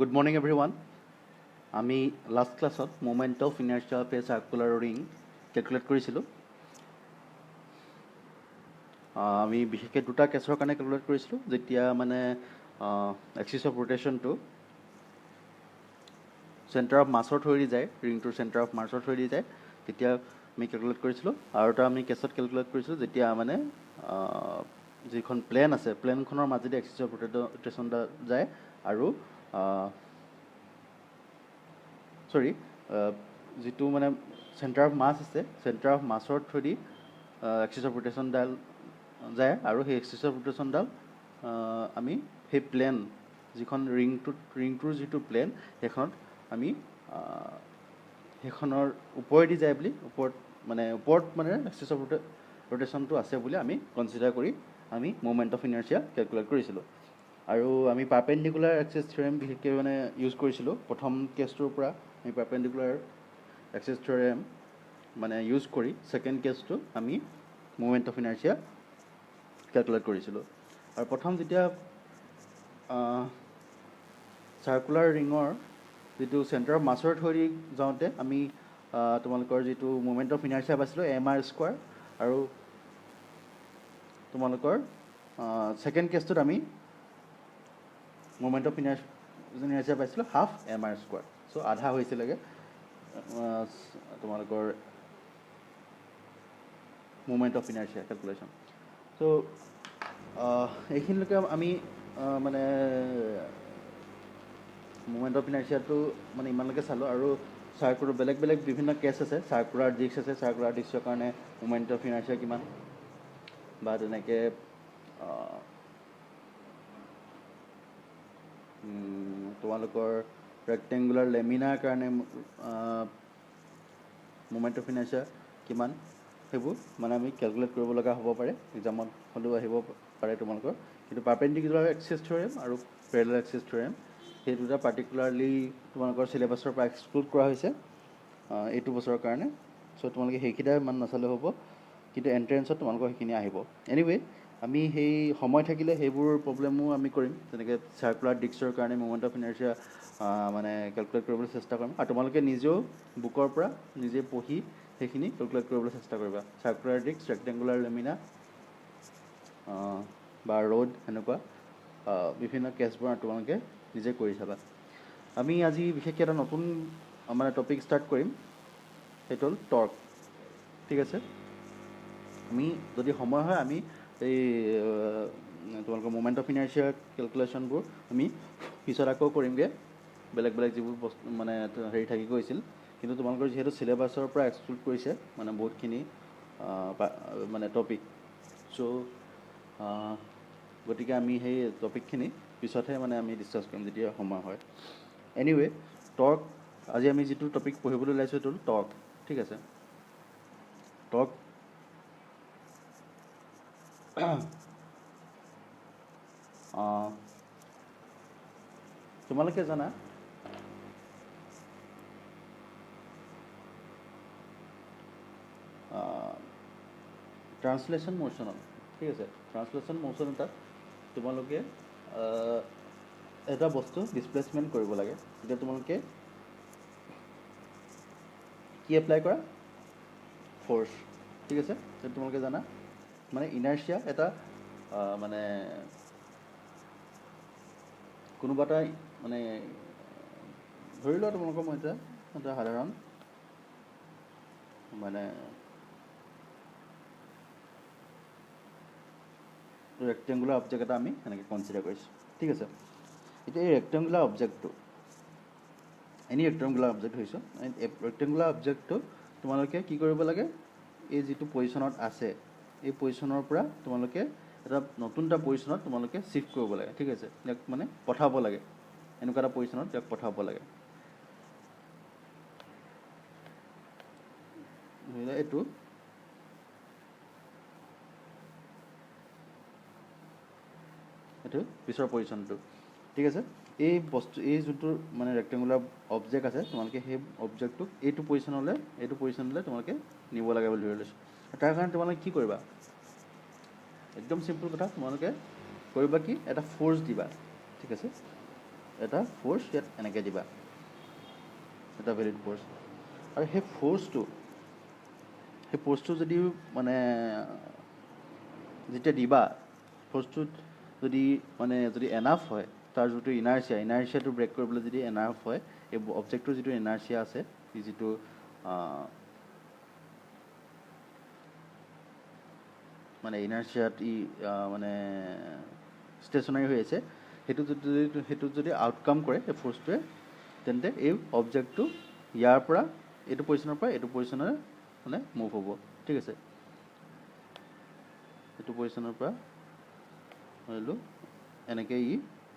Good morning, everyone. আমি last ক্লাছত moment of inertia of A circular ring calculate কৰিছিলোঁ। আমি বিশেষকৈ দুটা কেছৰ কাৰণে কেলকুলেট কৰিছিলোঁ। যেতিয়া মানে এক্সিছ অফ ৰোটেশ্যনটো চেণ্টাৰ অফ মাছৰ থ্ৰুৱেদি যায়, ৰিংটোৰ চেণ্টাৰ অফ মাছৰ থ্ৰুৱেদি যায়, তেতিয়া আমি কেলকুলেট কৰিছিলোঁ। আৰু এটা আমি কেছত কেলকুলেট কৰিছিলোঁ যেতিয়া মানে যিখন প্লেন আছে, প্লেনখনৰ মাজেদি এক্সিছ অফ ৰোটেশ্যন যায় আৰু যিটো মানে চেণ্টাৰ অফ মাছ আছে, চেণ্টাৰ অফ মাছৰ থ্ৰুৱেদি এক্সিছ অফ ৰোটেশ্যনডাল যায় আৰু সেই এক্সিছ অফ ৰোটেশ্যনডাল আমি সেই প্লেন যিখন ৰিংটোৰ যিটো প্লেন সেইখনত আমি সেইখনৰ ওপৰেদি যায় বুলি ওপৰত মানে এক্সিছ অফ ৰোটেশ্যনটো আছে বুলি আমি কনচিডাৰ কৰি আমি মোমেণ্ট অফ ইনাৰ্চিয়া কেলকুলেট কৰিছিলোঁ। আৰু আমি পাৰপেণ্ডিকুলাৰ এক্সিছ থিয়ৰেম বিশেষকৈ মানে ইউজ কৰিছিলোঁ। প্ৰথম কেছটোৰ পৰা আমি পাৰপেণ্ডিকুলাৰ এক্সিছ থিয়ৰেম মানে ইউজ কৰি ছেকেণ্ড কেছটো আমি মোমেণ্ট অফ ইনাৰ্চিয়া কেলকুলেট কৰিছিলোঁ। আৰু প্ৰথম যেতিয়া চাৰ্কুলাৰ ৰিঙৰ যিটো চেণ্টাৰ অফ মাছৰ থ্ৰুৱেদি যাওঁতে আমি তোমালোকৰ যিটো মোমেণ্ট অফ ইনাৰ্চিয়া পাইছিলোঁ mr² আৰু তোমালোকৰ ছেকেণ্ড কেছটোত আমি মোমেণ্ট অফ ইনাৰ্চিয়া পাইছিলোঁ হাফ mr²। চ' আধা হৈছিলেগৈ তোমালোকৰ মোমেণ্ট অফ ইনাৰ্চিয়া কেলকুলেশ্যন। চ' এইখিনিলৈকে আমি মানে মোমেণ্ট অফ ইনাৰ্চিয়াটো মানে ইমানলৈকে চালোঁ। আৰু চাৰ্কুলাৰ বেলেগ বেলেগ বিভিন্ন কেছ আছে। চাৰ্কুলাৰ ডিস্ক আছে, চাৰ্কুলাৰ ডিস্কৰ কাৰণে মোমেণ্ট অফ ইনাৰ্চিয়া কিমান, বা তেনেকৈ তোমালোকৰ ৰেক্টেংগুলাৰ লেমিনাৰ কাৰণে মোমেণ্ট অফ ইনাৰ্চিয়া কিমান, সেইবোৰ মানে আমি কেলকুলেট কৰিব লগা হ'ব পাৰে, এক্সামত হ'লেও আহিব পাৰে তোমালোকৰ। কিন্তু পাৰপেণ্ডিকুলাৰ এক্সিছ থিয়ৰেম আৰু পেৰেলেল এক্সিছ থিয়ৰেম সেই দুটা পাৰ্টিকুলাৰলি তোমালোকৰ চিলেবাছৰ পৰা এক্সক্লুড কৰা হৈছে এইটো বছৰৰ কাৰণে। চ' তোমালোকে সেইকেইটা ইমান নাচালেও হ'ব, কিন্তু এণ্ট্ৰেঞ্চত তোমালোকৰ সেইখিনি আহিব। এনিৱে আমি সেই সময় থাকিলে সেইবোৰ প্ৰব্লেমো আমি কৰিম, যেনেকৈ চাৰ্কুলাৰ ডিস্কৰ কাৰণে মোমেণ্ট অফ ইনাৰ্চিয়া মানে কেলকুলেট কৰিবলৈ চেষ্টা কৰিম। আৰু তোমালোকে নিজেও বুকৰ পৰা নিজে পঢ়ি সেইখিনি কেলকুলেট কৰিবলৈ চেষ্টা কৰিবা। চাৰ্কুলাৰ ডিস্ক, ৰেক্টেংগুলাৰ লেমিনা বা ৰ'ড এনেকুৱা বিভিন্ন কেছবোৰ তোমালোকে নিজে কৰি চাবা। আমি আজি বিশেষকৈ এটা নতুন মানে টপিক ষ্টাৰ্ট কৰিম, সেইটো হ'ল টৰ্ক। ঠিক আছে, আমি যদি সময় হয় আমি এই তোমালোকৰ মোমেণ্ট অফ ইনাৰ্চিয়া কেলকুলেশ্যনবোৰ আমি পিছত আকৌ কৰিমগৈ, বেলেগ বেলেগ যিবোৰ বস্তু মানে হেৰি থাকি গৈছিল। কিন্তু তোমালোকৰ যিহেতু চিলেবাছৰ পৰা এক্সক্লুড কৰিছে মানে বহুতখিনি মানে টপিক, চ' গতিকে আমি সেই টপিকখিনি পিছতহে মানে আমি ডিছকাছ কৰিম যেতিয়া সময় হয়। এনিৱে টৰ্ক, আজি আমি যিটো টপিক পঢ়িবলৈ ওলাইছোঁ সেইটো হ'ল টৰ্ক। ঠিক আছে, টৰ্ক তোমালোকে জানা ট্ৰান্সলেশ্যন মোশ্যনত, ঠিক আছে, ট্ৰান্সলেশ্যন মোশ্যন এটাত তোমালোকে এটা বস্তু ডিছপ্লেচমেণ্ট কৰিব লাগে। তেতিয়া তোমালোকে কি এপ্লাই কৰা? ফ'ৰ্চ। ঠিক আছে, সেইটো তোমালোকে জানা। মানে ইনাৰ্চিয়া এটা মানে কোনোবা এটা মানে ধৰি লোৱা তোমালোকৰ মই এটা সাধাৰণ মানে ৰেক্টেংগুলাৰ অবজেক্ট এটা আমি এনেকৈ কনচিডাৰ কৰিছোঁ। ঠিক আছে, এতিয়া এই ৰেক্টেংগুলাৰ অবজেক্টটো এনি ৰেক্টেংগুলাৰ অবজেক্ট হৈছোঁ, ৰেক্টেংগুলাৰ অবজেক্টটো তোমালোকে কি কৰিব লাগে? এই যিটো পজিশ্যনত আছে এই পজিশ্যনৰ পৰা তোমালোকে এটা নতুন এটা পজিশ্যনত তোমালোকে শ্বিফ্ট কৰিব লাগে। ঠিক আছে, ইয়াক মানে পঠাব লাগে, এনেকুৱা এটা পজিশ্যনত ইয়াক পঠাব লাগে। এইটো পিছৰ পজিশ্যনটো। ঠিক আছে, এই যোনটো মানে ৰেক্টেংগুলাৰ অবজেক্ট আছে তোমালোকে সেই অবজেক্টটোক এইটো পজিশ্যনলৈ তোমালোকে নিব লাগে বুলি ধৰি লৈছোঁ। তাৰ কাৰণে তোমালোকে কি কৰিবা? একদম চিম্পল কথা, তোমালোকে কৰিবা কি? এটা ফ'ৰ্চ দিবা। ঠিক আছে, এটা ফ'ৰ্চ ইয়াত এনেকৈ দিবা, এটা ভেলিড ফ'ৰ্চ। আৰু সেই ফ'ৰ্চটো যদি মানে যেতিয়া দিবা, ফ'ৰ্চটোত যদি এনাফ হয়, তাৰ যিটো ইনাৰ্চিয়াটো ব্ৰেক কৰিবলৈ যদি এনাফ হয়, এই অবজেক্টটোৰ যিটো ইনাৰ্চিয়া আছে, যিটো মানে ইনাৰ্চিয়াত মানে ষ্টেচনাৰী হৈ আছে, সেইটোত যদি আউটকাম কৰে এই ফ'ৰ্চটোৱে, তেন্তে এই অবজেক্টটো ইয়াৰ পৰা এইটো পজিশ্যনৰ পৰা এইটো পজিশ্যনলৈ মানে মুভ হ'ব, ঠিক আছে। এইটো পজিশ্যনৰ পৰা ধৰিলোঁ এনেকৈ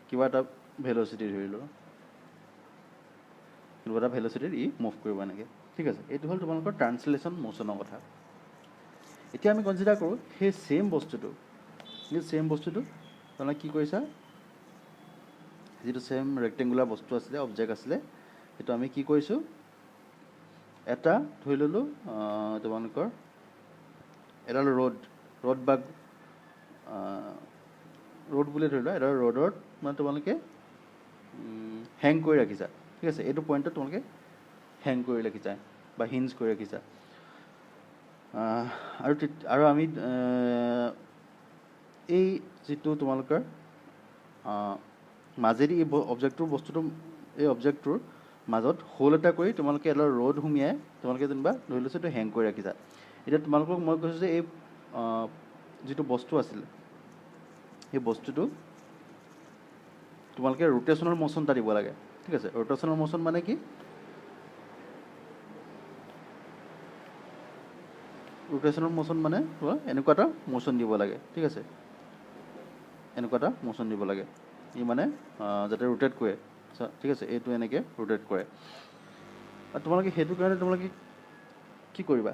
কিবা এটা ভেল'চিটি ধৰিলোঁ, কিবা এটা ভেল'চিটিত মুভ কৰিব এনেকৈ, ঠিক আছে। এইটো হ'ল তোমালোকৰ ট্ৰান্সলেশ্যন মোশ্যনৰ কথা। এতিয়া আমি কনচিডাৰ কৰোঁ সেই ছেইম বস্তুটো তোমালোকে কি কৰিছা, যিটো ছেইম ৰেক্টেংগুলাৰ বস্তু আছিলে, অবজেক্ট আছিলে, সেইটো আমি কি কৰিছোঁ, এটা ধৰি ল'লোঁ তোমালোকৰ এডাল ৰ'দ বা ৰ'দ বুলি ধৰি লোৱা, এডাল ৰ'দত মানে তোমালোকে হেং কৰি ৰাখিছা, ঠিক আছে। এইটো পইণ্টত তোমালোকে হেং কৰি ৰাখিছা বা হিঞ্জ কৰি ৰাখিছা। আৰু আমি এই যিটো তোমালোকৰ মাজেদি এই অবজেক্টটোৰ মাজত হোল এটা কৰি তোমালোকে এডাল ৰ'দ সুমিয়াই তোমালোকে যেনিবা ধৰি লৈছোঁ এইটো হেং কৰি ৰাখিছা। এতিয়া তোমালোকক মই কৈছোঁ যে এই যিটো বস্তু আছিলে, সেই বস্তুটো তোমালোকে ৰোটেশ্যনেল মোশ্যন এটা দিব লাগে, ঠিক আছে। ৰোটেশ্যনেল মোশ্যন মানে কি, ৰোটেশ্যনেল মোশ্যন মানে তোমাৰ এনেকুৱা এটা মোশ্যন দিব লাগে, ঠিক আছে। এনেকুৱা এটা মোশ্যন দিব লাগে, মানে যাতে ৰোটেট কৰে, ঠিক আছে। এইটো এনেকৈ ৰোটেট কৰে। আৰু তোমালোকে সেইটো কাৰণে তোমালোকে কি কৰিবা,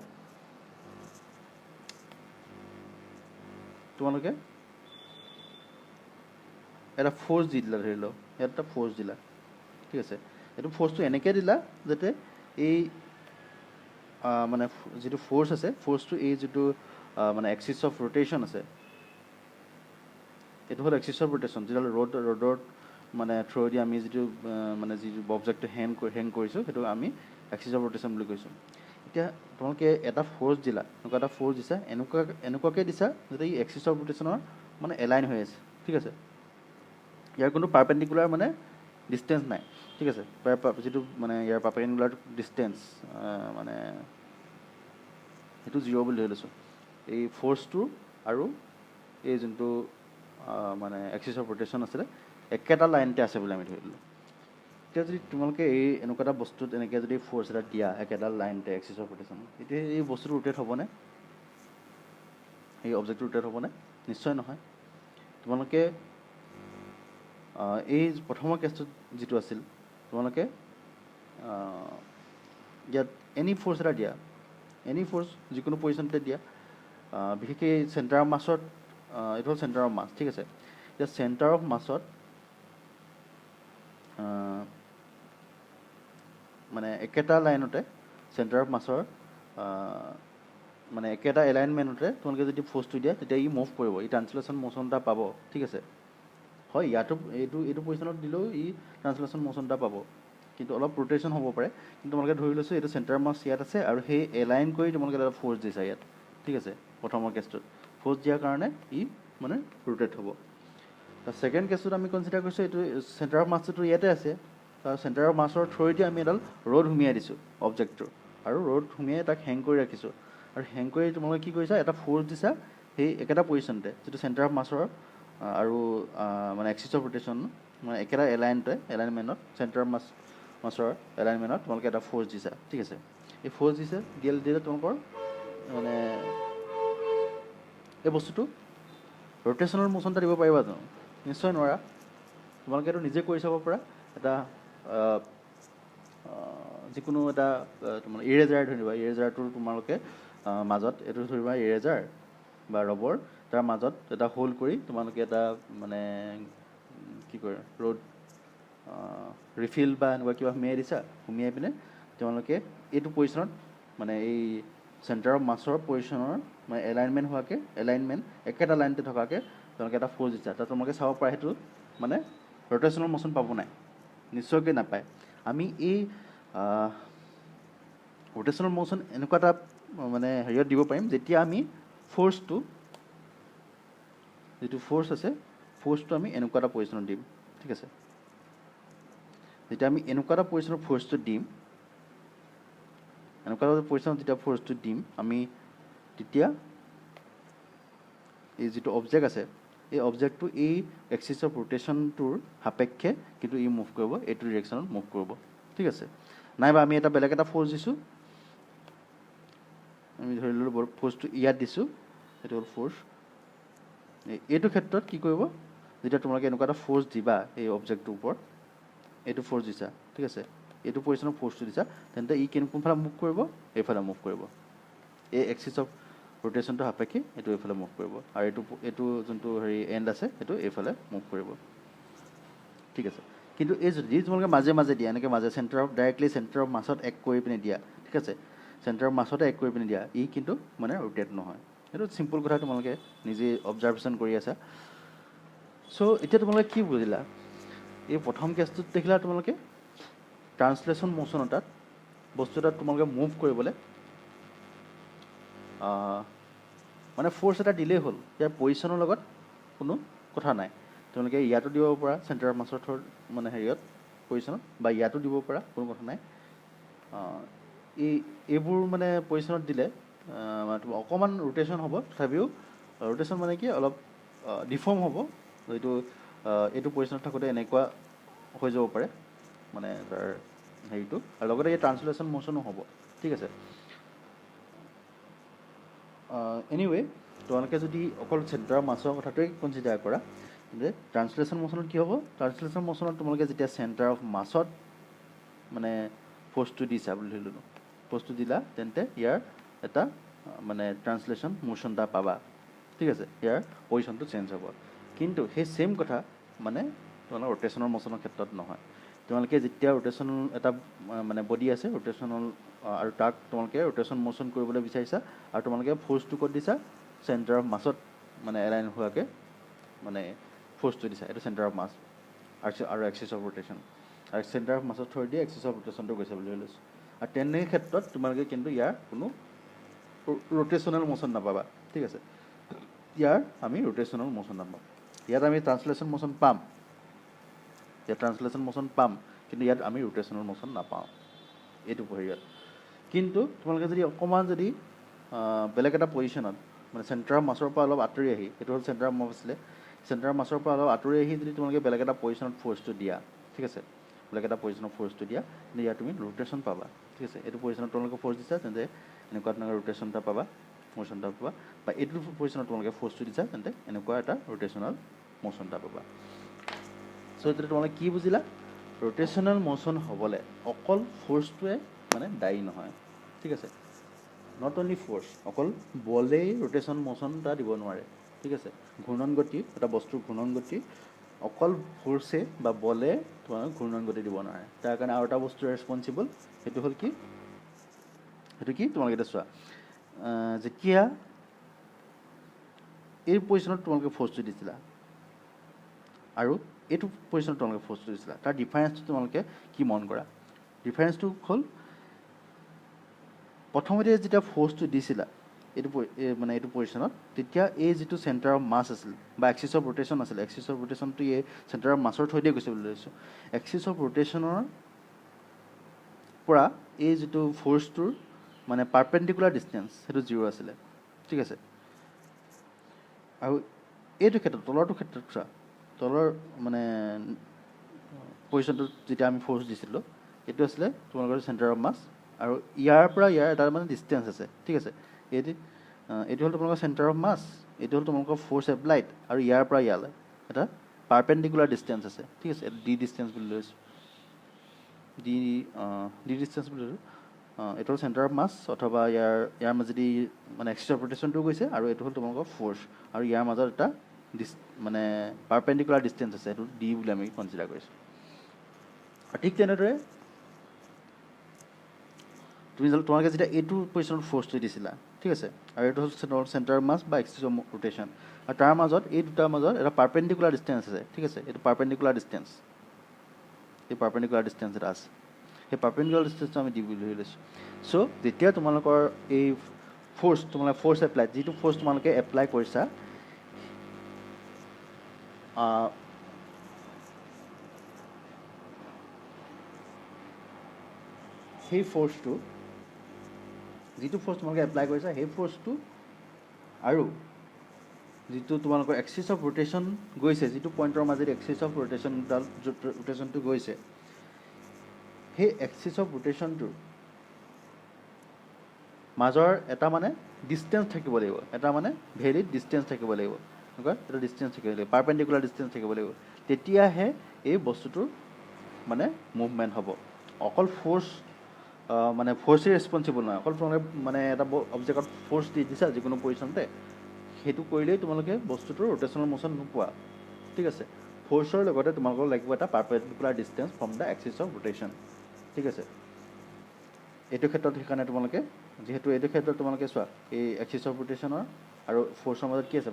তোমালোকে এটা ফ'ৰ্চ দি দিলা, ধৰি লওঁ ইয়াত এটা ফ'ৰ্চ দিলা, ঠিক আছে। এইটো ফ'ৰ্চটো এনেকৈ দিলা যাতে এই মানে যিটো ফ'ৰ্চ আছে, ফ'ৰ্চটো এই যিটো মানে এক্সিছ অফ ৰোটেশ্যন আছে, এইটো হ'ল এক্সিছ অফ ৰোটেশ্যন। যিডাল ৰ'দৰ মানে থ্ৰুৱেদি আমি যিটো অবজেক্টটো হেং কৰিছোঁ, সেইটো আমি এক্সিছ অফ ৰোটেশ্যন বুলি কৈছোঁ। এতিয়া তোমালোকে এটা ফ'ৰ্চ দিলা, এনেকুৱা এটা ফ'ৰ্চ দিছা, এনেকুৱাকৈ দিছা যাতে এই এক্সিছ অফ ৰোটেশ্যনৰ মানে এলাইন হৈ আছে, ঠিক আছে। ইয়াৰ কোনো পাৰপেণ্ডিকুলাৰ মানে ডিষ্টেঞ্চ নাই, ঠিক আছে। যিটো মানে ইয়াৰ পাৰপেণ্ডিকুলাৰ ডিষ্টেঞ্চ মানে সেইটো 0 বুলি ধৰি লৈছোঁ। এই ফ'ৰ্চটো আৰু এই যোনটো মানে এক্সিছ অফ ৰোটেশ্যন আছিলে, একেটা লাইনতে আছে বুলি আমি ধৰি ললোঁ। এতিয়া যদি তোমালোকে এনেকুৱা এটা বস্তুত এনেকৈ যদি ফ'ৰ্চ এটা দিয়া একেডাল লাইনতে এক্সিছ অফ ৰোটেশ্যন, তেতিয়া এই বস্তুটো ৰোটেট হ'বনে, এই অবজেক্টটো ৰোটেট হ'বনে? নিশ্চয় নহয়। তোমালোকে এই প্ৰথমৰ কেছটোত যিটো আছিল, তোমালোকে ইয়াত এনি ফ'ৰ্চ এটা দিয়া, এনি ফ'ৰ্চ যিকোনো পজিশ্যনতে দিয়া, বিশেষকৈ চেণ্টাৰ অফ মাছত, এইটো হ'ল চেণ্টাৰ অফ মাছ, ঠিক আছে। এতিয়া চেণ্টাৰ অফ মাছত মানে একেটা লাইনতে, চেণ্টাৰ অফ মাছৰ মানে একেটা এলাইনমেণ্টতে তোমালোকে যদি ফ'ৰ্চটো দিয়া, তেতিয়া মুভ কৰিব, ট্ৰান্সলেশ্যন মোশ্যন এটা পাব, ঠিক আছে। হয়, ইয়াতো এইটো পজিশ্যনত দিলেও ট্ৰান্সলেশ্যন মোশ্যন এটা পাব, কিন্তু অলপ ৰোটেশ্যন হ'ব পাৰে। কিন্তু তোমালোকে ধৰি লৈছোঁ এইটো চেণ্টাৰ মাছ ইয়াত আছে, আৰু সেই এলাইন কৰি তোমালোকে এটা ফ'ৰ্চ দিছা ইয়াত, ঠিক আছে। প্ৰথমৰ কেছটোত ফ'ৰ্চ দিয়াৰ কাৰণে মানে ৰোটেট হ'ব। তাৰ ছেকেণ্ড কেছটোত আমি কনচিডাৰ কৰিছোঁ এইটো চেণ্টাৰ অফ মাছটো ইয়াতে আছে, তাৰ চেণ্টাৰ অফ মাছৰ থ্ৰুৱেদি আমি এডাল ৰ'দ সুমিয়াই দিছোঁ অবজেক্টটোৰ, আৰু ৰ'দ সুমিয়াই তাক হেং কৰি ৰাখিছোঁ। আৰু হেং কৰি তোমালোকে কি কৰিছা, এটা ফ'ৰ্চ দিছা সেই একেটা পজিশ্যনতে, যিটো চেণ্টাৰ অফ মাছৰ আৰু মানে এক্সিছ অফ ৰোটেশ্যন, মানে একেটা এলাইনমেণ্টত, চেণ্টাৰ অফ মাছৰ এলাইনমেণ্টত তোমালোকে এটা ফ'ৰ্চ দিছা, ঠিক আছে। এই ফ'ৰ্চ দিলে তোমালোকৰ মানে এই বস্তুটো ৰোটেশ্যনেল মোশ্যন এটা দিব পাৰিবা জানো? নিশ্চয় নোৱাৰা। তোমালোকে এইটো নিজে কৰি চাব পাৰা। এটা যিকোনো এটা তোমাৰ ইৰেজাৰ ধৰিবা, ইৰেজাৰটোৰ তোমালোকে মাজত এইটো ধৰিবা ইৰেজাৰ বা ৰবৰ, তাৰ মাজত এটা হোল কৰি তোমালোকে এটা মানে কি কৰে ৰ'দ ৰিফিল বা এনেকুৱা কিবা সুমিয়াই দিছা, সুমিয়াই পিনে তোমালোকে এইটো পজিশ্যনত মানে এই চেণ্টাৰ অফ মাছৰ পজিশ্যনৰ মানে এলাইনমেণ্ট একেটা লাইনতে থকাকৈ তোমালোকে এটা ফ'ৰ্চ দিছা, তাত তোমালোকে চাব পাৰা সেইটো মানে ৰোটেশ্যনেল মোশ্যন পাব নাই, নিশ্চয়কৈ নাপায়। আমি এই ৰোটেশ্যনেল মোশ্যন এনেকুৱা এটা মানে হেৰিয়ত দিব পাৰিম যেতিয়া আমি ফ'ৰ্চটো যিটো ফ'ৰ্চ আছে ফ'ৰ্চটো আমি এনেকুৱা এটা পজিশ্যনত দিম, ঠিক আছে। যেতিয়া আমি এনেকুৱা এটা পজিশ্যনত ফ'ৰ্চটো দিম, এনেকুৱা এটা পজিশ্যনত যেতিয়া ফ'ৰ্চটো দিম আমি, তেতিয়া এই যিটো অবজেক্ট আছে এই অবজেক্টটো এই এক্সিছ অফ ৰোটেশ্যনটোৰ সাপেক্ষে কিন্তু ই মুভ কৰিব, এইটো ডিৰেকশ্যনত মুভ কৰিব, ঠিক আছে। নাইবা আমি এটা বেলেগ এটা ফ'ৰ্চ দিছোঁ, আমি ধৰি ল'লোঁ ফ'ৰ্চটো ইয়াত দিছোঁ, এইটো হ'ল ফ'ৰ্চ। এইটো ক্ষেত্ৰত কি কৰিব, যেতিয়া তোমালোকে এনেকুৱা এটা ফ'ৰ্চ দিবা এই অবজেক্টটোৰ ওপৰত, এইটো ফ'ৰ্চ দিছা, ঠিক আছে, এইটো পজিশ্যনত ফ'ৰ্চটো দিছা, তেন্তে ই কোনফালে মুভ কৰিব, এইফালে মুভ কৰিব। এই এক্সিছ অফ ৰোটেশ্যনটো সাপেক্ষে এইটো এইফালে মুভ কৰিব, আৰু এইটো যোনটো হেৰি এণ্ড আছে সেইটো এইফালে মুভ কৰিব, ঠিক আছে। কিন্তু এই যদি তোমালোকে মাজে মাজে দিয়া, এনেকৈ মাজে ডাইৰেক্টলি চেণ্টাৰ অফ মাছত এক কৰি পিনে দিয়া, ঠিক আছে, চেণ্টাৰ অফ মাছতে এক কৰি পিনে দিয়া, ই কিন্তু মানে ৰোটেট নহয়। সেইটো চিম্পুল কথা, তোমালোকে নিজে অবজাৰ্ভেশ্যন কৰি আছা। চ' এতিয়া তোমালোকে কি বুজিলা? এই প্ৰথম কেছটোত দেখিলা তোমালোকে ট্ৰান্সলেশ্যন মোশ্যন এটাত বস্তু এটাত তোমালোকে মুভ কৰিবলৈ মানে ফ'ৰ্চ এটা দিলেই হ'ল, ইয়াৰ পজিশ্যনৰ লগত কোনো কথা নাই। তোমালোকে ইয়াতো দিব পাৰা চেণ্টাৰ অফ মাছৰ মানে হেৰিয়ত পজিশ্যনত, বা ইয়াতো দিব পাৰা, কোনো কথা নাই। এইবোৰ মানে পজিশ্যনত দিলে অকণমান ৰোটেশ্যন হ'ব, তথাপিও ৰোটেশ্যন মানে কি অলপ ডিফৰ্ম হ'ব, এইটো পজিশ্যনত থাকোঁতে এনেকুৱা হৈ যাব পাৰে মানে তাৰ হেৰিটো, আৰু লগতে এই ট্ৰান্সলেশ্যন মোশ্যনো হ'ব, ঠিক আছে। এনিৱে তোমালোকে যদি অকল চেণ্টাৰ অফ মাছৰ কথাটোৱেই কনচিডাৰ কৰা, যে ট্ৰান্সলেশ্যন মোশ্যনত কি হ'ব, ট্ৰান্সলেশ্যন মোশ্যনত তোমালোকে যেতিয়া চেণ্টাৰ অফ মাছত মানে ফ'ৰ্চটো দিছা বুলি ধৰি ল'লোঁ, ফ'ৰ্চটো দিলা, তেন্তে ইয়াৰ এটা মানে ট্ৰান্সলেশ্যন মোশ্যন এটা পাবা, ঠিক আছে, ইয়াৰ পজিশ্যনটো চেঞ্জ হ'ব। কিন্তু সেই ছেইম কথা মানে তোমালোকৰ ৰোটেশ্যনৰ মোশ্যনৰ ক্ষেত্ৰত নহয়। তোমালোকে যেতিয়া ৰোটেশ্যনেল এটা মানে বডি আছে ৰোটেশ্যনেল, আৰু তাক তোমালোকে ৰোটেশ্যন মোশ্যন কৰিবলৈ বিচাৰিছা, আৰু তোমালোকে ফ'ৰ্চটো ক'ত দিছা, চেণ্টাৰ অফ মাছত মানে এলাইন হোৱাকৈ মানে ফ'ৰ্চটো দিছা, এইটো চেণ্টাৰ অফ মাছ আৰু এক্সিছ অফ ৰোটেশ্যন, আৰু চেণ্টাৰ অফ মাছত থৈ দিয়ে এক্সিছ অফ ৰোটেশ্যনটো গৈছে বুলি লৈছোঁ। আৰু তেনে ক্ষেত্ৰত তোমালোকে কিন্তু ইয়াৰ কোনো ৰোটেশ্যনেল মোশ্যন নাপাবা, ঠিক আছে। ইয়াৰ আমি ৰোটেশ্যনেল মোশ্যন নাপাম। ইয়াত আমি ট্ৰান্সলেশ্যন মোশ্যন পাম, কিন্তু ইয়াত আমি ৰোটেশ্যনেল মোশ্যন নাপাওঁ এইটো হেৰিয়ত। কিন্তু তোমালোকে যদি অকণমান যদি বেলেগ এটা পজিশ্যনত মানে চেণ্টাৰ অফ মাছৰ পৰা অলপ আঁতৰি আহি, এইটো হ'ল চেণ্টাৰ অফ মাছ আছিলে, চেণ্টাৰ অফ মাছৰ পৰা অলপ আঁতৰি আহি যদি তোমালোকে বেলেগ এটা পজিশ্যনত ফ'ৰ্চটো দিয়া, ঠিক আছে, বেলেগ এটা পজিশ্যনত ফ'ৰ্চটো দিয়া, তেন্তে ইয়াত তুমি ৰোটেশ্যন পাবা, ঠিক আছে। এইটো পজিশ্যনত তোমালোকে ফ'ৰ্চ দিছা, তেন্তে এনেকুৱা ধৰণৰ ৰোটেশ্যন এটা পাবা, মোশ্যন এটা পাবা, বা এইটো পজিশ্যনত তোমালোকে ফ'ৰ্চটো দিছা, তেন্তে এনেকুৱা এটা ৰোটেশ্যনেল মোশ্যন এটা পাবা। চ' এতিয়া তোমালোকে কি বুজিলা? ৰোটেশ্যনেল মোশ্যন হ'বলৈ অকল ফ'ৰ্চটোৱে মানে দায়ী নহয়, ঠিক আছে। নট অনলি ফ'ৰ্চ, অকল বলেই ৰোটেশ্যন মোশ্যন এটা দিব নোৱাৰে, ঠিক আছে। ঘূৰ্ণন গতি, এটা বস্তুৰ ঘূৰ্ণন গতি অকল ফ'ৰ্চে বা বলে তোমাক ঘূৰ্ণন গতি দিব নোৱাৰে। তাৰ কাৰণে আৰু এটা বস্তু ৰেছপনচিবল, সেইটো হ'ল কি, তোমালোকে এতিয়া চোৱা, যেতিয়া এই পজিশ্যনত তোমালোকে ফ'ৰ্চটো দিছিলা আৰু এইটো পজিশ্যনত তোমালোকে ফ'ৰ্চটো দিছিলা, তাৰ ডিফাৰেঞ্চটো তোমালোকে কি মন কৰা? ডিফাৰেঞ্চটো হ'ল প্ৰথমতে যেতিয়া ফ'ৰ্চটো দিছিলা এইটো পজিশ্যনত, তেতিয়া এই যিটো চেণ্টাৰ অফ মাছ আছিল বা এক্সিছ অফ ৰোটেশ্যন আছিলে, এক্সিছ অফ ৰোটেশ্যনটো এই চেণ্টাৰ অফ মাছৰ থৈ দিয়ে গৈছে বুলি লৈছোঁ। এক্সিছ অফ ৰোটেশ্যনৰ পৰা এই যিটো ফ'ৰ্চটোৰ মানে পাৰপেণ্ডিকুলাৰ ডিষ্টেঞ্চ সেইটো 0 আছিলে, ঠিক আছে। আৰু এইটো ক্ষেত্ৰত তলৰটো ক্ষেত্ৰত চোৱা, তলৰ মানে পজিশ্যনটোত যেতিয়া আমি ফ'ৰ্চ দিছিলোঁ, এইটো আছিলে তোমালোকৰ চেণ্টাৰ অফ মাছ, আৰু ইয়াৰ পৰা ইয়াৰ এটা মানে ডিষ্টেঞ্চ আছে, ঠিক আছে। এইটো হ'ল তোমালোকৰ চেণ্টাৰ অফ মাছ, এইটো হ'ল তোমালোকৰ ফ'ৰ্চ এপ্লাইড, আৰু ইয়াৰ পৰা ইয়ালৈ এটা পাৰপেণ্ডিকুলাৰ ডিষ্টেঞ্চ আছে, ঠিক আছে। ডি ডিষ্টেঞ্চ বুলি লৈছোঁ, ডি ডিষ্টেঞ্চ বুলি লৈছোঁ। এইটো হ'ল চেণ্টাৰ অফ মাছ, অথবা ইয়াৰ মাজেদি মানে এক্সিছ অফ ৰোটেশ্যনটোও গৈছে, আৰু এইটো হ'ল তোমালোকৰ ফ'ৰ্চ, আৰু ইয়াৰ মাজত এটা মানে পাৰপেণ্ডিকুলাৰ ডিষ্টেঞ্চ আছে, সেইটো ডি বুলি আমি কনচিডাৰ কৰিছোঁ। আৰু ঠিক তেনেদৰে তোমালোকে যেতিয়া এইটো পজিশ্যনত ফ'ৰ্চটো দিছিলা, ঠিক আছে, আৰু এইটো হ'ল চেণ্টাৰ অফ মাছ বা এক্সিছ অফ ৰোটেশ্যন, আৰু তাৰ মাজত এই দুটাৰ মাজত এটা পাৰপেণ্ডিকুলাৰ ডিষ্টেঞ্চ আছে, ঠিক আছে। এইটো পাৰপেণ্ডিকুলাৰ ডিষ্টেঞ্চ, এই পাৰ্পেণ্ডিকুলাৰ ডিষ্টেঞ্চ এটা আছে সেই পাৰ্পেণ্ডিকুলাৰ ডিষ্টেঞ্চটো আমি ডি বুলি ধৰি লৈছোঁ চ' যেতিয়া তোমালোকৰ এই তোমালোকে ফ'ৰ্চ এপ্লাই যিটো ফ'ৰ্চ তোমালোকে এপ্লাই কৰিছা সেই ফ'ৰ্চটো যিটো ফ'ৰ্চ তোমালোকে এপ্লাই কৰিছা সেই ফ'ৰ্চটো আৰু যিটো তোমালোকৰ এক্সিছ অফ ৰোটেশ্যন গৈছে যিটো পইণ্টৰ মাজেদি এক্সিছ অফ ৰোটেশ্যনটো গৈছে সেই এক্সিছ অফ ৰোটেশ্যনটোৰ মাজৰ এটা মানে ডিষ্টেঞ্চ থাকিব লাগিব এটা মানে ভেলিড ডিষ্টেঞ্চ থাকিব লাগিব এনেকুৱা এটা ডিষ্টেঞ্চ থাকিব লাগিব পাৰ্পেণ্ডিকুলাৰ ডিষ্টেঞ্চ থাকিব লাগিব তেতিয়াহে এই বস্তুটোৰ মানে মুভমেণ্ট হ'ব অকল ফ'ৰ্চ মানে ফ'ৰ্চেই ৰেচপনচিবল নহয় অকল তোমালোকে মানে এটা অবজেক্টত ফ'ৰ্চ দি দিছা যিকোনো পজিশ্যনতে সেইটো কৰিলেই তোমালোকে বস্তুটোৰ ৰোটেশ্যনেল মোশ্যন নোপোৱা ঠিক আছে ফ'ৰ্চৰ লগতে তোমালোকৰ লাগিব এটা perpendicular distance from the axis of rotation ঠিক আছে এইটো ক্ষেত্ৰত সেইকাৰণে তোমালোকে যিহেতু এইটো ক্ষেত্ৰত তোমালোকে চোৱা এই এক্সিছ অফ ৰোটেশ্যনৰ আৰু ফ'ৰ্চৰ মাজত কি আছে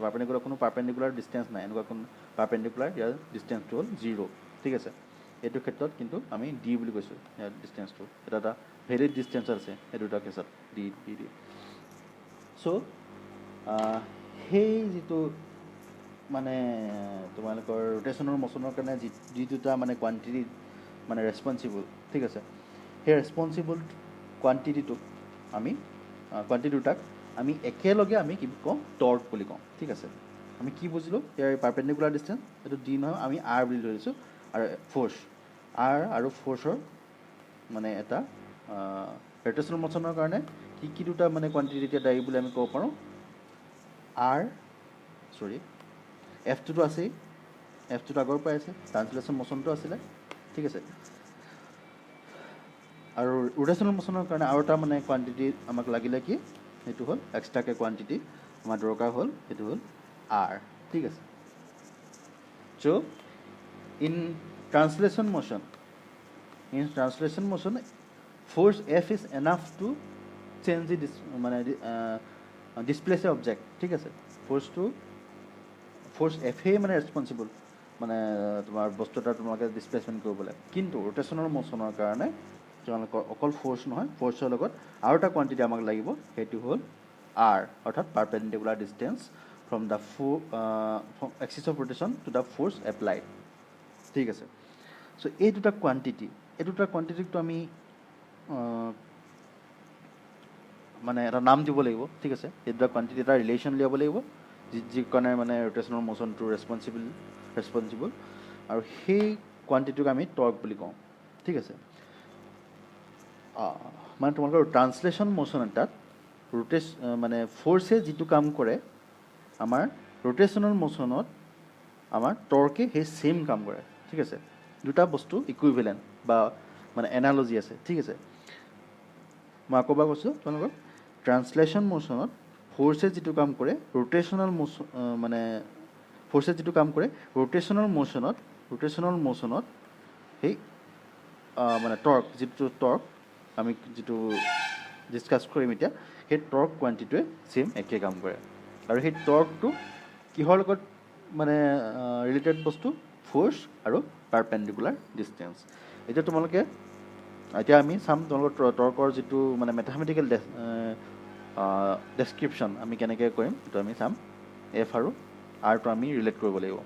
কোনো পাৰ্পেণ্ডিকুলাৰ ডিষ্টেঞ্চ নাই এনেকুৱা কোনো পাৰ্পেণ্ডিকুলাৰ ইয়াৰ ডিষ্টেঞ্চটো হ'ল 0 ঠিক আছে এইটো ক্ষেত্ৰত কিন্তু আমি ডি বুলি কৈছোঁ ইয়াৰ ডিষ্টেঞ্চটো এটা ভেলিড ডিষ্টেঞ্চ আছে এই দুটা কেছত ডি চ' সেই যিটো মানে তোমালোকৰ ৰোটেশ্যনৰ মোশ্যনৰ কাৰণে যি দুটা মানে কোৱান্টিটি মানে ৰেচপনচিবল ঠিক আছে সেই ৰেচপনচিবল কোৱান্টিটিটোক আমি কোৱান্টিটি দুটাক আমি একেলগে আমি কি কওঁ টৰ্ক বুলি কওঁ ঠিক আছে আমি কি বুজিলোঁ ইয়াৰ পাৰ্পেণ্ডিকুলাৰ ডিষ্টেঞ্চ এইটো ডি নহয় আমি আৰ বুলি ধৰিছোঁ আৰু ফ'ৰ্চ আৰ আৰু ফ'ৰ্চৰ মানে এটা ৰোটেশ্যনেল মোশ্যনৰ কাৰণে কি দুটা মানে কোৱান্টিটি এতিয়া দায়ী বুলি আমি ক'ব পাৰোঁ এফটোতো আছেই এফটোতো আগৰ পৰাই আছে ট্ৰান্সলেশ্যন মোশ্যনটো আছিলে ঠিক আছে আৰু ৰোটেশ্যনেল মোশ্যনৰ কাৰণে আৰু এটা মানে কোৱান্টিটি আমাক লাগিলে কি সেইটো হ'ল এক্সট্ৰাকৈ কোৱান্টিটি আমাৰ দৰকাৰ হ'ল সেইটো হ'ল আৰ ঠিক আছে so' in translation motion force F is enough to change the মানে ডিছপ্লেচ এ অবজেক্ট ঠিক আছে ফ'ৰ্চ এফেই মানে ৰেচপনচিবল মানে তোমাৰ বস্তু এটা তোমালোকে ডিছপ্লেচমেণ্ট কৰিবলৈ কিন্তু ৰোটেশ্যনেল মোশ্যনৰ কাৰণে তোমালোকৰ অকল ফ'ৰ্চ নহয় ফ'ৰ্চৰ লগত আৰু এটা কোৱান্টিটি আমাক লাগিব সেইটো হ'ল আৰ অৰ্থাৎ perpendicular distance from the axis of rotation to the force applied ঠিক আছে চ' এই দুটা কোৱান্টিটিকটো আমি মানে এটা নাম দিব লাগিব ঠিক আছে এই দুটা কোৱান্টিটি এটা ৰিলেশ্যন উলিয়াব লাগিব যি কাৰণে মানে ৰোটেশ্যনেল মোশ্যনটো ৰেচপনচিবল আৰু সেই কোৱান্টিটিটোক আমি টৰ্ক বুলি কওঁ ঠিক আছে মানে তোমালোকৰ ট্ৰান্সলেশ্যন মোশ্যন এটাত মানে ফ'ৰ্চে যিটো কাম কৰে আমাৰ ৰোটেশ্যনেল মোশ্যনত আমাৰ টৰ্কে সেই ছেইম কাম কৰে ঠিক আছে দুটা বস্তু ইকুইভেলেণ্ট বা মানে এনালজি আছে ঠিক আছে মই আকৌ এবাৰ কৈছোঁ তোমালোকৰ ট্ৰান্সলেশ্যন মোশ্যনত ফ'ৰ্চে যিটো কাম কৰে ৰোটেশ্যনেল মোশ্যনত সেই মানে টৰ্ক আমি যিটো ডিছকাছ কৰিম এতিয়া সেই টৰ্ক কোৱান্টিটিটোৱে ছেইম একে কাম কৰে আৰু সেই টৰ্কটো কিহৰ লগত মানে ৰিলেটেড বস্তু ফ'ৰ্চ আৰু পাৰ্পেণ্ডিকুলাৰ ডিষ্টেঞ্চ এতিয়া আমি চাম তোমালোকৰ টৰ্কৰ যিটো মানে মেথামেটিকেল ডেছক্ৰিপশ্যন আমি কেনেকৈ কৰিম সেইটো আমি চাম এফ আৰু আৰটো আমি ৰিলেট কৰিব লাগিব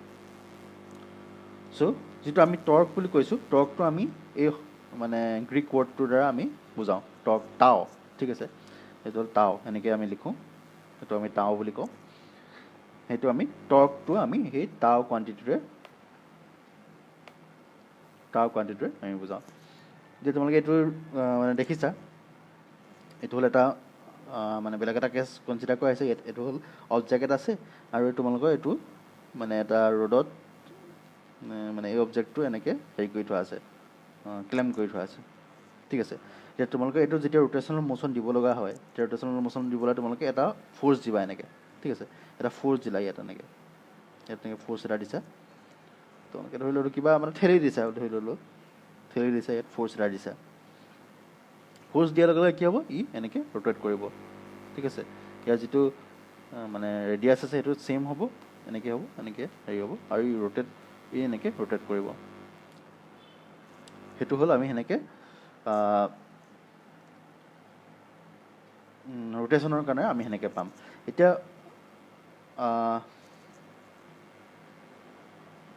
চ' যিটো আমি টৰ্ক বুলি কৈছোঁ টৰ্কটো আমি এই মানে গ্ৰীক ৱৰ্ডটোৰ দ্বাৰা আমি বুজাওঁ টৰ্ক টাও ঠিক আছে সেইটো হ'ল টাও এনেকৈ আমি লিখোঁ সেইটো আমি টাও বুলি কওঁ সেইটো আমি টৰ্কটো আমি সেই টাও কোৱান্টিটিটোৰে আমি বুজাওঁ যে তোমালোকে এইটো মানে দেখিছা এইটো হ'ল এটা মানে বেলেগ এটা কেছ কনচিডাৰ কৰা হৈছে এইটো হ'ল অবজেক্ট এটা আছে আৰু তোমালোকৰ এইটো মানে এটা ৰ'দত মানে এই অবজেক্টটো এনেকৈ হেৰি কৰি থোৱা আছে ক্লেম কৰি থোৱা আছে ঠিক আছে এতিয়া তোমালোকে এইটো যেতিয়া ৰোটেশ্যনেল মোশ্যন দিব লগা হয় তেতিয়া ৰোটেশ্যনেল মোশ্যন দিবলৈ তোমালোকে এটা ফ'ৰ্চ দিবা এনেকৈ ঠিক আছে এটা ফ'ৰ্চ দিলা ইয়াত এনেকৈ ফ'ৰ্চ এটা দিছা তোমালোকে ধৰি ল'লোঁ কিবা মানে ঠেলি দিছা ইয়াত ফ'ৰ্চ এটা দিছা ফ'ৰ্চ দিয়াৰ লগে লগে কি হ'ব ই এনেকৈ ৰোটেট কৰিব ঠিক আছে ইয়াৰ যিটো মানে ৰেডিয়াছ আছে সেইটো ছেইম হ'ব এনেকৈ হেৰি হ'ব আৰু ই এনেকৈ ৰোটেট কৰিব সেইটো হ'ল আমি সেনেকৈ ৰোটেশ্যনৰ কাৰণে আমি সেনেকৈ পাম এতিয়া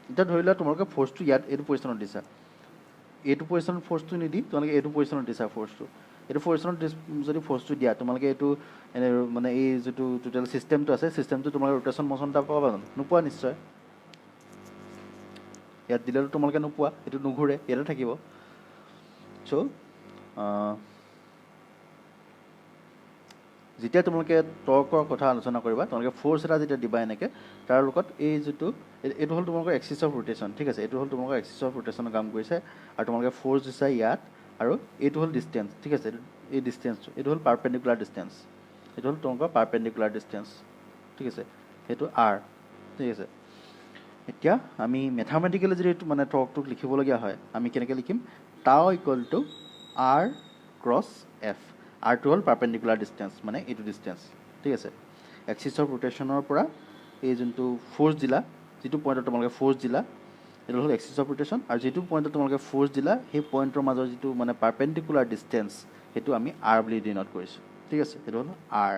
ধৰি লোৱা তোমালোকে ফ'ৰ্চটো ইয়াত এইটো পজিশ্যনত দিছা এইটো পজিশ্যনত ফ'ৰ্চটো নিদি তোমালোকে এইটো পজিশ্যনত দিছা ফ'ৰ্চটো এইটো পজিশ্যনত যদি ফ'ৰ্চটো দিয়া তোমালোকে এইটো মানে এই যিটো টোটেল ছিষ্টেমটো আছে ছিষ্টেমটো তোমালোকে ৰোটেশ্যন ম'শ্যন এটা পাবা জানো নোপোৱা নিশ্চয় ইয়াত দিলেতো তোমালোকে নোপোৱা এইটো নুঘূৰে ইয়াতে থাকিব চ' যেতিয়া তোমালোকে টৰ্কৰ কথা আলোচনা কৰিবা তোমালোকে ফ'ৰ্চ এটা যেতিয়া দিবা এনেকৈ তাৰ লগত এই যিটো এইটো হ'ল তোমালোকৰ এক্সিছ অফ ৰোটেশ্যন ঠিক আছে এইটো হ'ল তোমালোকৰ এক্সিছ অফ ৰোটেশ্যনৰ কাম কৰিছে আৰু তোমালোকে ফ'ৰ্চ দিছা ইয়াত আৰু এইটো হ'ল ডিষ্টেঞ্চ ঠিক আছে এই ডিষ্টেঞ্চটো এইটো হ'ল পাৰপেণ্ডিকুলাৰ ডিষ্টেঞ্চ এইটো হ'ল তোমালোকৰ পাৰপেণ্ডিকুলাৰ ডিষ্টেঞ্চ ঠিক আছে সেইটো আৰ ঠিক আছে এতিয়া আমি মেথামেটিকেলি যদি এইটো মানে টৰ্কটোক লিখিবলগীয়া হয় আমি কেনেকৈ লিখিম টাও equal to R cross F আৰটো হ'ল পাৰপেণ্ডিকুলাৰ ডিষ্টেঞ্চ মানে এইটো ডিষ্টেঞ্চ ঠিক আছে এক্সিছ অফ ৰোটেশ্যনৰ পৰা এই যোনটো ফ'ৰ্চ দিলা যিটো পইণ্টত তোমালোকে ফ'ৰ্চ দিলা এইটো হ'ল এক্সিছ অফ ৰোটেশ্যন আৰু যিটো পইণ্টত তোমালোকে ফ'ৰ্চ দিলা সেই পইণ্টৰ মাজৰ যিটো মানে পাৰপেণ্ডিকুলাৰ ডিষ্টেঞ্চ সেইটো আমি আৰ বুলি ডিন'ট কৰিছোঁ ঠিক আছে সেইটো হ'ল আৰ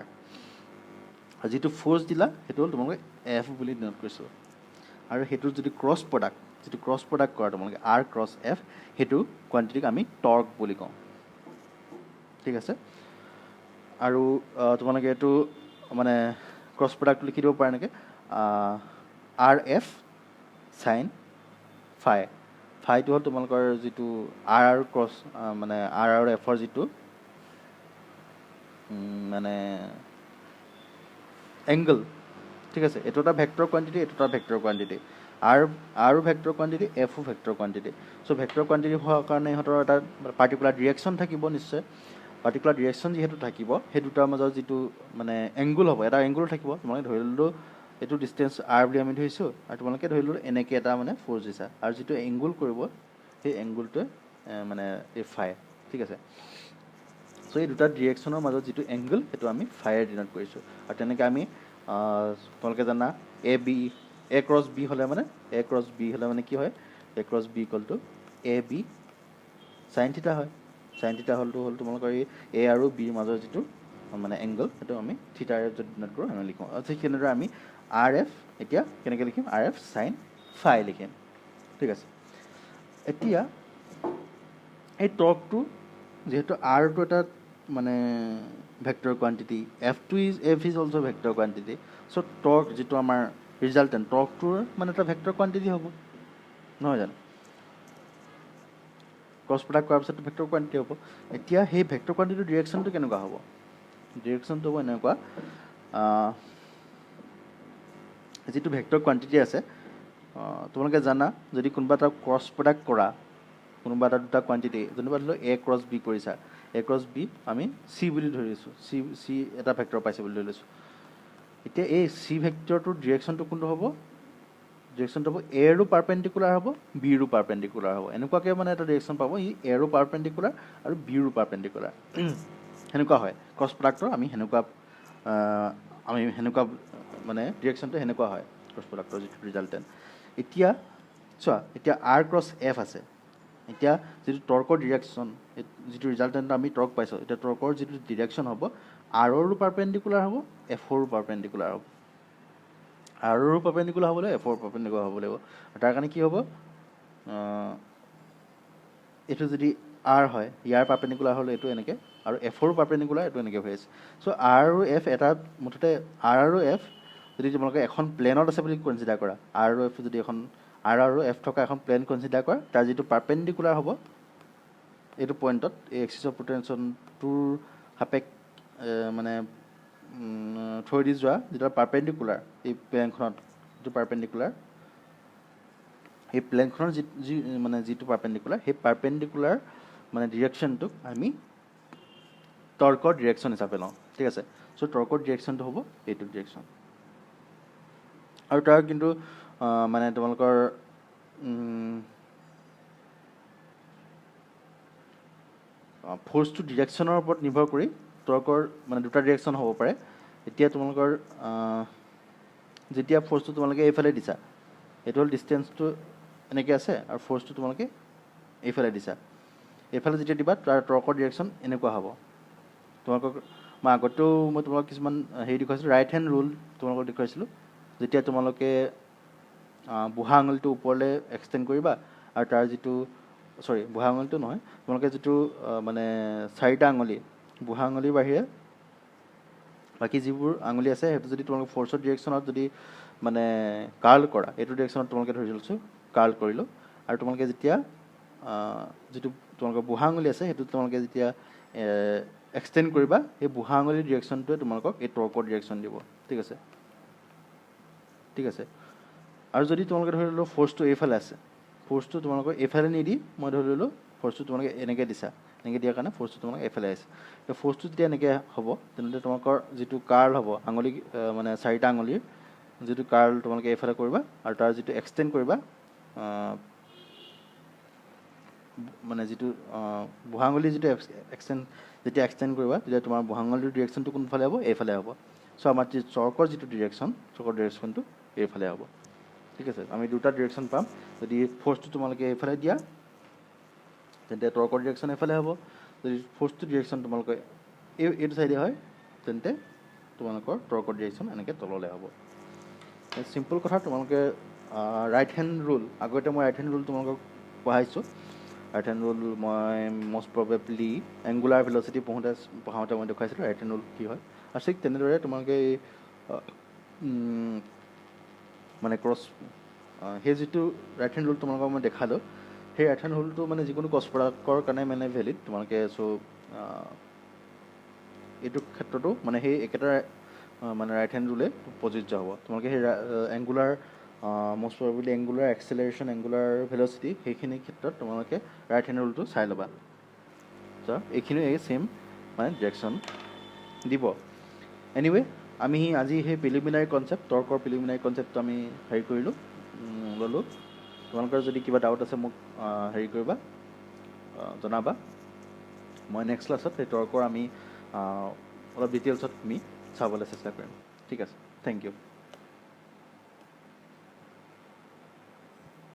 আৰু যিটো ফ'ৰ্চ দিলা সেইটো হ'ল তোমালোকে এফ বুলি ডিন'ট কৰিছোঁ আৰু সেইটোৰ যদি ক্ৰছ প্ৰডাক্ট কৰা তোমালোকে আৰ ক্ৰছ এফ সেইটো কোৱান্টিটিক আমি টৰ্ক বুলি কওঁ ঠিক আছে আৰু তোমালোকে এইটো মানে ক্ৰছ প্ৰডাক্টটো লিখি দিব পাৰে এনেকৈ আৰ এফ চাইন ফাইটো হ'ল তোমালোকৰ যিটো আৰ আৰু ক্ৰছ মানে আৰ আৰু এফৰ যিটো মানে এংগল ঠিক আছে এইটো এটা ভেক্টৰ কোৱান্টিটি এইটো এটা ভেক্টৰ কোৱান্টিটি আৰো ভেক্টৰ কোৱান্টিটি এফো ভেক্টৰ কোৱান্টিটি চ' ভেক্টৰ কোৱান্টিটি হোৱাৰ কাৰণে ইহঁতৰ এটা পাৰ্টিকুলাৰ ডিৰেকশ্যন থাকিব নিশ্চয় পাৰ্টিকুলাৰ ডিৰেকশ্যন যিহেতু থাকিব সেই দুটাৰ মাজত যিটো মানে এংগুল হ'ব এটা এংগুল থাকিব তোমালোকে ধৰি ল'লোঁ এইটো ডিষ্টেঞ্চ আৰ বুলি আমি ধৰিছোঁ আৰু তোমালোকে ধৰি ল'লোঁ এনেকৈ এটা মানে ফ'ৰ্চ দিছা আৰু যিটো এংগুল কৰিব সেই এংগুলটোৱে মানে এই ফাই ঠিক আছে চ' এই দুটা ডিৰেকশ্যনৰ মাজত যিটো এংগুল সেইটো আমি ফাইৰে ডিন'ট কৰিছোঁ আৰু তেনেকৈ আমি তোমালোকে জানা এ ক্ৰছ বি হ'লে মানে কি হয় A cross B equal to A B sine theta হয় চাইন থিটা হ'ল তোমালোকৰ এই এ আৰু বিৰ মাজৰ যিটো মানে এংগল সেইটো আমি থিটাৰে যদি ডিন'ট কৰোঁ আমি লিখোঁ আৰু ঠিক তেনেদৰে আমি আৰ এফ এতিয়া কেনেকৈ লিখিম আৰ এফ চাইন ফাই লিখিম ঠিক আছে এতিয়া এই টৰ্কটো যিহেতু আৰটো এটা মানে vector quantity F is also' vector quantity so' torque যিটো আমাৰ ৰিজাল্টেণ্ট টৰ্কটোৰ মানে এটা ভেক্টৰ কোৱান্টিটি হ'ব নহয় জানো ক্ৰছ প্ৰডাক্ট কৰাৰ পিছত ভেক্টৰ কোৱান্টিটি হ'ব এতিয়া সেই ভেক্টৰ কোৱান্টিটিৰ ডিৰেকশ্যনটো কেনেকুৱা হ'ব ডিৰেকশ্যনটো হ'ব এনেকুৱা যিটো ভেক্টৰ কোৱান্টিটি আছে তোমালোকে জানা যদি কোনোবা এটা ক্ৰছ প্ৰডাক্ট কৰা কোনোবা এটা দুটা কোৱান্টিটি যেনিবা ধৰি লওক এ ক্ৰছ বি কৰিছা এ ক্ৰছ বি আমি চি বুলি ধৰিছোঁ চি এটা ভেক্টৰ পাইছে বুলি ধৰি লৈছোঁ এতিয়া এই চি ভেক্টৰটোৰ ডিৰেকশ্যনটো কোনটো হ'ব ডিৰেকশ্যনটো হ'ব এৰো পাৰপেণ্ডিকুলাৰ হ'ব বিৰো পাৰপেণ্ডিকুলাৰ হ'ব এনেকুৱাকৈ মানে এটা ডিৰেকশ্যন পাব ই এৰো পাৰপেণ্ডিকুলাৰ আৰু বিৰো পাৰপেণ্ডিকুলাৰ সেনেকুৱা হয় ক্ৰছ প্ৰডাক্টৰ আমি সেনেকুৱা মানে ডিৰেকশ্যনটো সেনেকুৱা হয় ক্ৰছ প্ৰডাক্টৰ যিটো ৰিজাল্টেণ্ট এতিয়া চোৱা এতিয়া আৰ ক্ৰছ এফ আছে এতিয়া যিটো টৰ্কৰ ডিৰেকশ্যন যিটো ৰিজাল্টেণ্ট আমি টৰ্ক পাইছোঁ এতিয়া টৰ্কৰ যিটো ডিৰেকশ্যন হ'ব আৰৰো পাৰপেণ্ডিকুলাৰ হ'ব এফৰো পাৰপেণ্ডিকুলাৰ হ'ব আৰৰো পাৰপেণ্ডিকুলাৰ হ'ব লাগিব এফৰ পাৰপেণ্ডিকুলাৰ হ'ব লাগিব তাৰ কাৰণে কি হ'ব এইটো যদি আৰ হয় ইয়াৰ পাৰপেণ্ডিকুলাৰ হ'লে এইটো এনেকৈ আৰু এফৰো পাৰপেণ্ডিকুলাৰ এইটো এনেকৈ হৈ আছে চ' আৰ আৰু এফ এটা মুঠতে আৰ আৰু এফ যদি তোমালোকে এখন প্লেনত আছে বুলি কনচিডাৰ কৰা আৰ আৰু এফ যদি এখন আৰ আৰু এফ থকা এখন প্লেন কনচিডাৰ কৰা তাৰ যিটো পাৰপেণ্ডিকুলাৰ হ'ব এইটো পইণ্টত এই এক্সিছ অফ ৰোটেশ্যনটোৰ মানে থৈ দি যোৱা যিটো পাৰপেণ্ডিকুলাৰ এই প্লেনখনত যিটো পাৰপেণ্ডিকুলাৰ এই প্লেনখনৰ মানে যিটো পাৰপেণ্ডিকুলাৰ সেই পাৰপেণ্ডিকুলাৰ মানে ডিৰেকশ্যনটোক আমি টৰ্কৰ ডিৰেকশ্যন হিচাপে লওঁ ঠিক আছে চ' টৰ্কৰ ডিৰেকশ্যনটো হ'ব এইটো ডিৰেকশ্যন আৰু তাৰ কিন্তু মানে তোমালোকৰ ফ'ৰ্চটো ডিৰেকশ্যনৰ ওপৰত নিৰ্ভৰ কৰি টৰ্কৰ মানে দুটা ডিৰেকশ্যন হ'ব পাৰে এতিয়া তোমালোকৰ যেতিয়া ফ'ৰ্চটো তোমালোকে এইফালে দিছা এইটো হ'ল ডিষ্টেঞ্চটো এনেকৈ আছে আৰু ফ'ৰ্চটো তোমালোকে এইফালে দিছা এইফালে যেতিয়া দিবা তাৰ টৰ্কৰ ডিৰেকশ্যন এনেকুৱা হ'ব। তোমালোকক মই আগতেও তোমালোকক কিছুমান হেৰি দেখুৱাইছিলোঁ, ৰাইট হেণ্ড ৰুল তোমালোকক দেখুৱাইছিলোঁ। যেতিয়া তোমালোকে বুঢ়া আঙুলিটো ওপৰলৈ এক্সটেণ্ড কৰিবা আৰু তাৰ যিটো বুঢ়া আঙুলিটো নহয়, তোমালোকে যিটো মানে 4টা আঙুলি বুঢ়া আঙুলিৰ বাহিৰে বাকী যিবোৰ আঙুলি আছে সেইটো যদি তোমালোকে ফ'ৰ্চৰ ডিৰেকশ্যনত যদি মানে কাৰ্ল কৰা, এইটো ডিৰেকশ্যনত তোমালোকে ধৰি লৈছোঁ কাৰ্ল কৰিলোঁ, আৰু তোমালোকে যেতিয়া যিটো তোমালোকৰ বুঢ়া আঙুলি আছে সেইটো তোমালোকে যেতিয়া এক্সটেণ্ড কৰিবা, সেই বুঢ়া আঙুলিৰ ডিৰেকশ্যনটোৱে তোমালোকক এই টৰ্কৰ ডিৰেকশ্যন দিব। ঠিক আছে, ঠিক আছে। আৰু যদি তোমালোকে ধৰি ল'লোঁ ফ'ৰ্চটো এইফালে আছে, ফ'ৰ্চটো তোমালোকৰ এইফালে নিদি মই ধৰি ল'লোঁ ফ'ৰ্চটো তোমালোকে এনেকৈ দিছা, এনেকৈ দিয়াৰ কাৰণে ফ'ৰ্চটো তোমালোকে এইফালে আহিছে। তো ফ'ৰ্চটো যেতিয়া এনেকৈ হ'ব তেনেহ'লে তোমালোকৰ যিটো কাৰ্ল হ'ব আঙুলি মানে 4টা আঙুলিৰ যিটো কাৰ্ল তোমালোকে এইফালে কৰিবা, আৰু তাৰ যিটো এক্সটেণ্ড কৰিবা মানে যিটো বুঢ়া আঙুলি যিটো যেতিয়া এক্সটেণ্ড কৰিবা তেতিয়া তোমাৰ বুঢ়া আঙুলিৰ ডিৰেকশ্যনটো কোনফালে হ'ব? এইফালে হ'ব। চ' আমাৰ চৰ্কৰ যিটো ডিৰেকশ্যন, চৰ্কৰ ডিৰেকশ্যনটো এইফালে হ'ব। ঠিক আছে, আমি দুটা ডিৰেকশ্যন পাম। যদি ফ'ৰ্চটো তোমালোকে এইফালে দিয়া তেন্তে টৰ্কৰ ডিৰেকশ্যন এইফালে হ'ব। যদি ফ'ৰ্চটো ডিৰেকশ্যন তোমালোকে এইটো চাইডে হয় তেন্তে তোমালোকৰ টৰ্কৰ ডিৰেকশ্যন এনেকৈ তললৈ হ'ব। চিম্পল কথা। তোমালোকে ৰাইট হেণ্ড ৰুল, আগতে মই ৰাইট হেণ্ড ৰুল তোমালোকক পঢ়াইছোঁ। ৰাইট হেণ্ড ৰুল মই মষ্ট প্ৰবেবলি এংগুলাৰ ভেলচিটি পঢ়াওঁতে মই দেখুৱাইছিলোঁ ৰাইট হেণ্ড ৰুল কি হয়। আৰু ঠিক তেনেদৰে তোমালোকে মানে সেই যিটো ৰাইট হেণ্ড ৰুল তোমালোকক মই দেখালোঁ, সেই ৰাইট হেণ্ড ৰুলটো মানে যিকোনো ক্ৰছ প্ৰডাক্টৰ কাৰণে মানে ভেলিড। তোমালোকে এইটো ক্ষেত্ৰতো মানে সেই একেটা মানে ৰাইট হেণ্ড ৰুলে প্ৰযোজ্য হ'ব। তোমালোকে সেই angular most probably angular acceleration, angular velocity সেইখিনি ক্ষেত্ৰত তোমালোকে ৰাইট হেণ্ড ৰুলটো চাই ল'বা। এইখিনি ছেইম মানে ডিৰেকশ্যন দিব। এনিৱে আমি আজি সেই প্ৰিলিমিনাৰী কনচেপ্ট, টৰ্কৰ প্ৰিলিমিনাৰী কনচেপ্টটো আমি ল'লোঁ। তোমালোকৰ যদি কিবা ডাউট আছে মোক কৰিবা, জনাবা। মই নেক্সট ক্লাছত সেই টৰ্কৰ আমি অলপ ডিটেইলছত আমি চাবলৈ চেষ্টা কৰিম। ঠিক আছে, থেংক ইউ।